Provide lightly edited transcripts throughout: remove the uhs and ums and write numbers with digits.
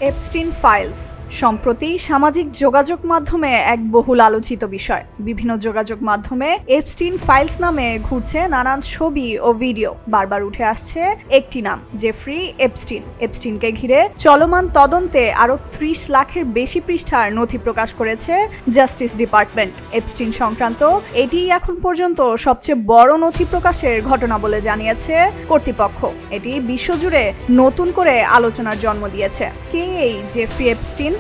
Epstein files সম্প্রতি সামাজিক যোগাযোগ মাধ্যমে এক বহুল আলোচিত বিষয়। বিভিন্ন যোগাযোগ মাধ্যমে এপস্টিন ফাইলস নামে ঘুরছে নানান ছবি ও ভিডিও। বারবার উঠে আসছে একটি নাম, জেফ্রি এপস্টিন। এপস্টিনকে ঘিরে চলমান তদন্তে আরও ৩০ লাখের বেশি পৃষ্ঠার নথি প্রকাশ করেছে জাস্টিস ডিপার্টমেন্ট। এপস্টিন সংক্রান্ত এটি এখন পর্যন্ত সবচেয়ে বড় নথি প্রকাশের ঘটনা বলে জানিয়েছে কর্তৃপক্ষ। এটি বিশ্বজুড়ে নতুন করে আলোচনার জন্ম দিয়েছে। কে এই জেফ্রি এপস্টিন?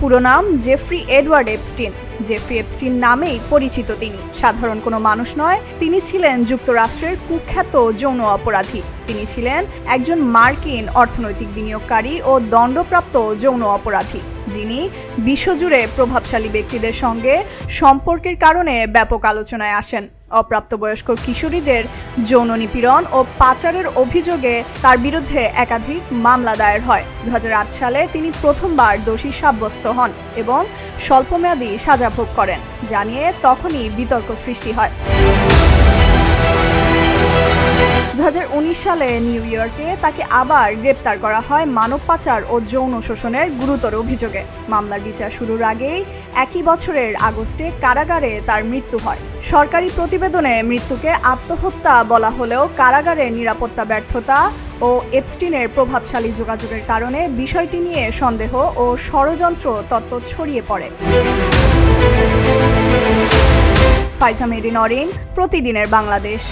পুরো নাম Jeffrey Edward Epstein. Jeffrey Epstein নামেই পরিচিত তিনি। সাধারণ কোনো মানুষ নয়, তিনি ছিলেন যুক্তরাষ্ট্রের কুখ্যাত যৌন অপরাধী। তিনি ছিলেন একজন মার্কিন অর্থনৈতিক বিনিয়োগকারী ও দণ্ডপ্রাপ্ত যৌন অপরাধী, যিনি বিশ্বজুড়ে প্রভাবশালী ব্যক্তিদের সঙ্গে সম্পর্কের কারণে ব্যাপক আলোচনায় আসেন। অপ্রাপ্তবয়স্ক কিশোরীদের যৌন নিপীড়ন ও পাচারের অভিযোগে তার বিরুদ্ধে একাধিক মামলা দায়ের হয়। 2008 সালে তিনি প্রথমবার দোষী সাব্যস্ত হন এবং স্বল্পমেয়াদী সাজা ভোগ করেন, যা নিয়ে তখনই বিতর্ক সৃষ্টি হয়। 2019 সালে নিউ ইয়র্কে তাকে আবার গ্রেপ্তার করা হয় মানব পাচার ও যৌন শোষণের গুরুতর অভিযোগে। মামলার বিচার শুরুর আগেই একই বছরের আগস্টে কারাগারে তার মৃত্যু হয়। সরকারি প্রতিবেদনে মৃত্যুকে আত্মহত্যা বলা হলেও কারাগারের নিরাপত্তা ব্যর্থতা ও এপস্টিনের প্রভাবশালী যোগাযোগের কারণে বিষয়টি নিয়ে সন্দেহ ও ষড়যন্ত্র তত্ত্ব ছড়িয়ে পড়ে। ফাইজা মেরিন অরিন, প্রতিদিনের বাংলাদেশ।